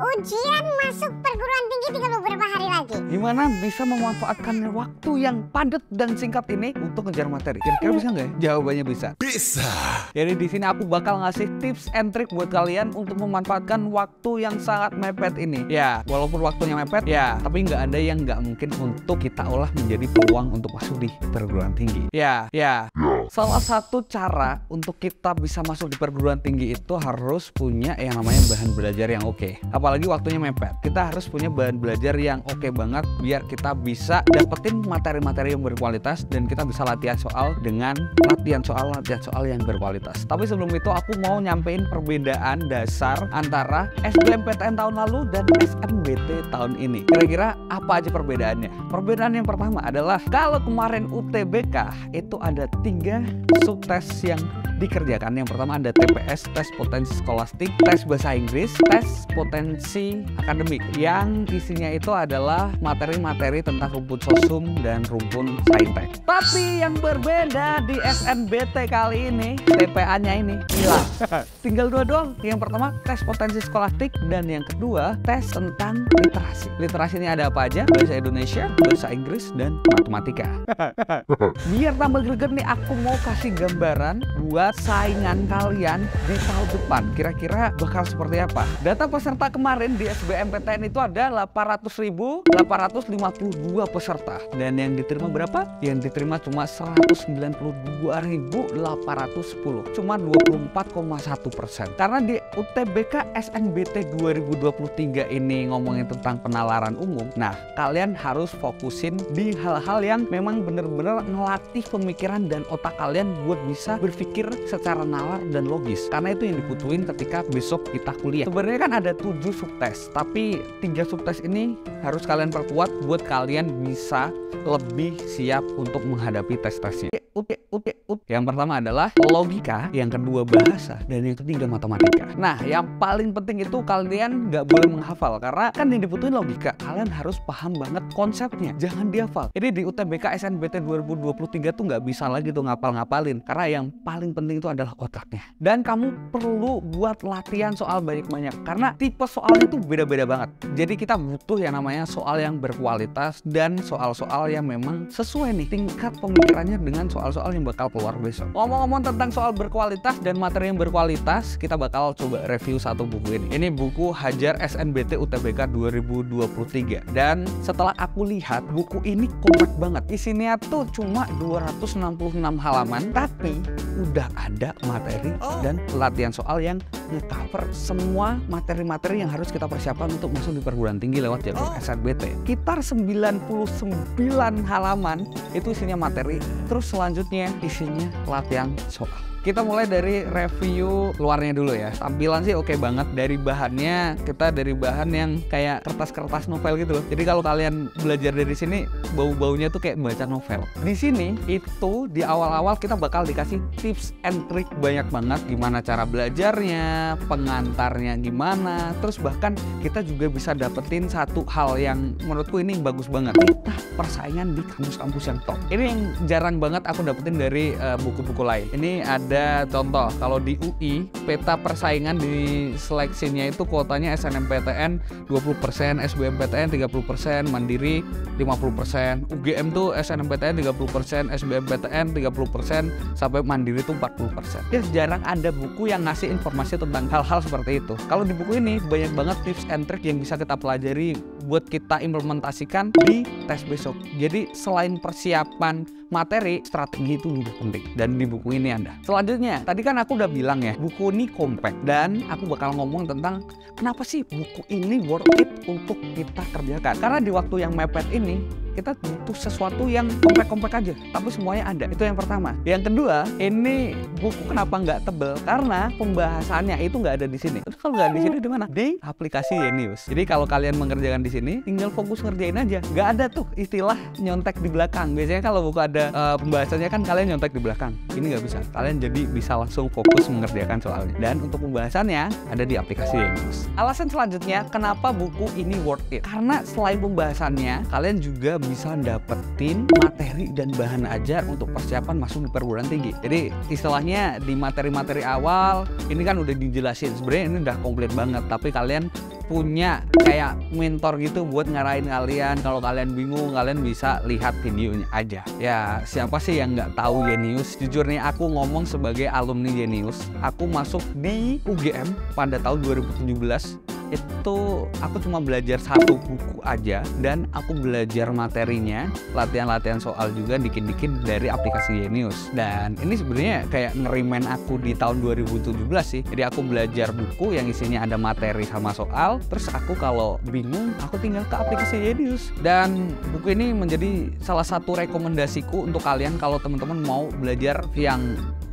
Ujian masuk perguruan tinggi tinggal beberapa hari lagi. Gimana bisa memanfaatkan waktu yang padat dan singkat ini untuk ngejar materi? Kira-kira bisa nggak ya? Jawabannya bisa. Bisa. Jadi di sini aku bakal ngasih tips and trick buat kalian untuk memanfaatkan waktu yang sangat mepet ini. Ya, walaupun waktunya mepet, ya, tapi nggak ada yang nggak mungkin untuk kita olah menjadi peluang untuk masuk di perguruan tinggi. Ya. Salah satu cara untuk kita bisa masuk di perguruan tinggi itu harus punya yang namanya bahan belajar yang oke. Apalagi waktunya mepet. Kita harus punya bahan belajar yang oke banget biar kita bisa dapetin materi-materi yang berkualitas dan kita bisa latihan soal dengan latihan soal yang berkualitas. Tapi sebelum itu aku mau nyampein perbedaan dasar antara SBMPTN tahun lalu dan SNBT tahun ini. Kira-kira apa aja perbedaannya? Perbedaan yang pertama adalah kalau kemarin UTBK itu ada 3 subtes yang dikerjakan. Yang pertama ada TPS, tes potensi skolastik, tes bahasa Inggris, tes potensi akademik. Yang isinya itu adalah materi-materi tentang rumpun sosum dan rumpun saintek. Tapi yang berbeda di SNBT kali ini, TPA-nya ini hilang. Tinggal 2 doang. Yang pertama tes potensi skolastik dan yang kedua tes tentang literasi. Literasi ini ada apa aja? Bahasa Indonesia, bahasa Inggris, dan matematika. Biar tambah greget nih, aku mau kasih gambaran buat saingan kalian di tahun depan. Kira-kira bakal seperti apa? Data peserta kemarin di SBMPTN itu ada 800.852 peserta. Dan yang diterima berapa? Yang diterima cuma 192.810. Cuma 24,1%. Karena di UTBK SNBT 2023 ini ngomongin tentang penalaran umum. Nah, kalian harus fokusin di hal-hal yang memang bener-bener ngelatih pemikiran dan otak kalian buat bisa berpikir secara nalar dan logis. Karena itu yang dibutuhin ketika besok kita kuliah. Sebenarnya kan ada 7 subtes, tapi 3 subtes ini harus kalian perkuat buat kalian bisa lebih siap untuk menghadapi tes-tesnya. Yang pertama adalah logika, yang kedua bahasa, dan yang ketiga matematika. Nah, yang paling penting itu kalian nggak boleh menghafal, karena kan yang dibutuhin logika. Kalian harus paham banget konsepnya, jangan dihafal. Jadi di UTBK SNBT 2023 tuh nggak bisa lagi tuh ngapal-ngapalin, karena yang paling penting itu adalah otaknya. Dan kamu perlu buat latihan soal banyak-banyak, karena tipe soalnya tuh beda-beda banget. Jadi kita butuh yang namanya soal yang berkualitas dan soal-soal yang memang sesuai nih tingkat pemikirannya dengan soal-soal yang bakal keluar besok. Ngomong-ngomong tentang soal berkualitas dan materi yang berkualitas, kita bakal coba review satu buku ini. Ini buku Hajar SNBT UTBK 2023. Dan setelah aku lihat, buku ini kompak banget. Isinya tuh cuma 266 halaman, tapi udah ada materi dan latihan soal yang nge-cover semua materi-materi yang harus kita persiapkan untuk masuk di perguruan tinggi lewat jalur SNBT. Sekitar 99 halaman itu isinya materi, terus selanjutnya isinya latihan soal. Kita mulai dari review luarnya dulu ya. Tampilan sih oke banget. Dari bahannya, kita dari bahan yang kayak kertas-kertas novel gitu loh. Jadi kalau kalian belajar dari sini, bau-baunya tuh kayak baca novel. Di sini itu di awal-awal kita bakal dikasih tips and trick banyak banget. Gimana cara belajarnya, pengantarnya gimana. Terus bahkan kita juga bisa dapetin satu hal yang menurutku ini bagus banget. Kita persaingan di kampus-kampus yang top. Ini yang jarang banget aku dapetin dari buku-buku lain. Ini ada contoh, kalau di UI peta persaingan di seleksinya itu kuotanya SNMPTN 20%, SBMPTN 30%, Mandiri 50%, UGM tuh SNMPTN 30%, SBMPTN 30%, sampai Mandiri tuh 40%. Ya jarang ada buku yang ngasih informasi tentang hal-hal seperti itu. Kalau di buku ini banyak banget tips and trick yang bisa kita pelajari buat kita implementasikan di tes besok. Jadi selain persiapan materi, strategi itu juga penting. Dan di buku ini ada. Selanjutnya, tadi kan aku udah bilang ya, buku ini compact. Dan aku bakal ngomong tentang kenapa sih buku ini worth it untuk kita kerjakan. Karena di waktu yang mepet ini, kita butuh sesuatu yang kompak-kompak aja, tapi semuanya ada. Itu yang pertama. Yang kedua, ini buku kenapa nggak tebel? Karena pembahasannya itu nggak ada di sini. Terus kalau nggak di sini di mana? Di aplikasi Genius. Jadi kalau kalian mengerjakan di sini, tinggal fokus ngerjain aja. Nggak ada tuh istilah nyontek di belakang. Biasanya kalau buku ada pembahasannya kan kalian nyontek di belakang. Ini nggak bisa. Kalian jadi bisa langsung fokus mengerjakan soalnya. Dan untuk pembahasannya ada di aplikasi Genius. Alasan selanjutnya, kenapa buku ini worth it? Karena selain pembahasannya, kalian juga bisa dapetin materi dan bahan ajar untuk persiapan masuk di perguruan tinggi. Jadi istilahnya di materi-materi awal ini kan udah dijelasin, sebenarnya ini udah komplit banget, tapi kalian punya kayak mentor gitu buat ngarahin kalian. Kalau kalian bingung, kalian bisa lihat videonya aja. Ya, siapa sih yang nggak tahu Genius? Jujur nih, aku ngomong sebagai alumni Genius. Aku masuk di UGM pada tahun 2017. Itu aku cuma belajar satu buku aja dan aku belajar materinya, latihan-latihan soal juga dikit-dikit dari aplikasi Genius. Dan ini sebenarnya kayak ngerimen aku di tahun 2017 sih. Jadi aku belajar buku yang isinya ada materi sama soal, terus aku kalau bingung aku tinggal ke aplikasi Genius. Dan buku ini menjadi salah satu rekomendasiku untuk kalian kalau teman-teman mau belajar yang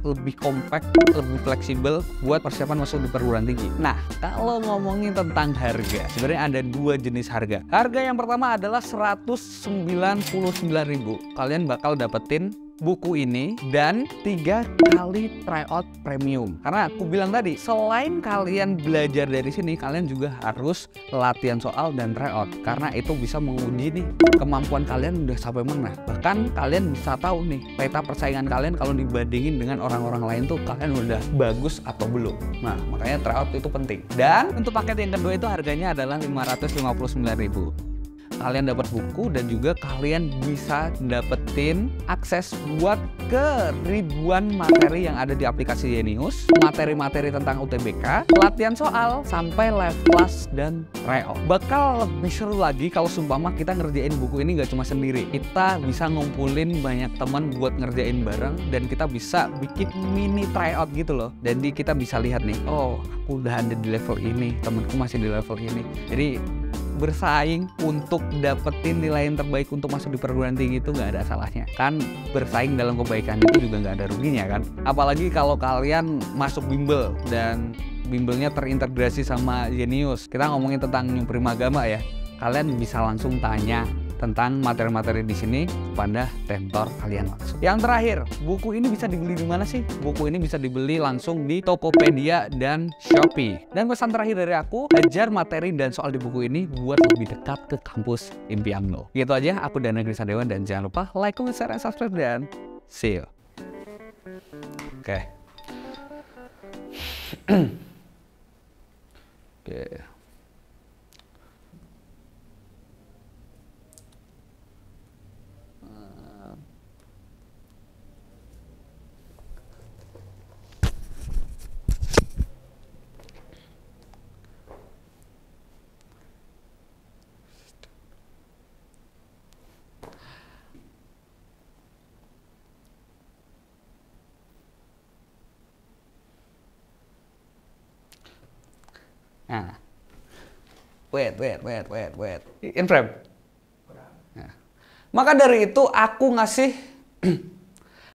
lebih kompak, lebih fleksibel buat persiapan masuk di perguruan tinggi. Nah, kalau ngomongin tentang harga, sebenarnya ada dua jenis harga. Harga yang pertama adalah 199.000. Kalian bakal dapetin buku ini dan 3 kali tryout premium. Karena aku bilang tadi, selain kalian belajar dari sini, kalian juga harus latihan soal dan tryout. Karena itu bisa menguji nih kemampuan kalian udah sampai mana. Bahkan kalian bisa tahu nih peta persaingan kalian kalau dibandingin dengan orang-orang lain tuh kalian udah bagus atau belum. Nah, makanya tryout itu penting. Dan untuk paket yang kedua itu harganya adalah 559.000. Kalian dapat buku dan juga kalian bisa dapetin akses buat ke ribuan materi yang ada di aplikasi Genius, materi-materi tentang UTBK, latihan soal, sampai live class dan tryout. Bakal lebih seru lagi kalau sumpama kita ngerjain buku ini nggak cuma sendiri. Kita bisa ngumpulin banyak teman buat ngerjain bareng dan kita bisa bikin mini tryout gitu loh. Jadi kita bisa lihat nih, oh aku udah ada di level ini, temanku masih di level ini. Jadi bersaing untuk dapetin nilai yang terbaik untuk masuk di perguruan tinggi itu nggak ada salahnya. Kan bersaing dalam kebaikan itu juga nggak ada ruginya kan. Apalagi kalau kalian masuk bimbel dan bimbelnya terintegrasi sama Genius. Kita ngomongin tentang New Primagama ya. Kalian bisa langsung tanya tentang materi-materi di sini pada tentor kalian langsung. Yang terakhir, buku ini bisa dibeli di mana sih? Buku ini bisa dibeli langsung di Tokopedia dan Shopee. Dan pesan terakhir dari aku, ajar materi dan soal di buku ini buat lebih dekat ke kampus impian lo. Gitu aja, aku Dana Grisadewan dan jangan lupa like, comment, share, and subscribe dan see you. Oke. Oke. Nah, wait. In frame. Nah. Maka dari itu aku ngasih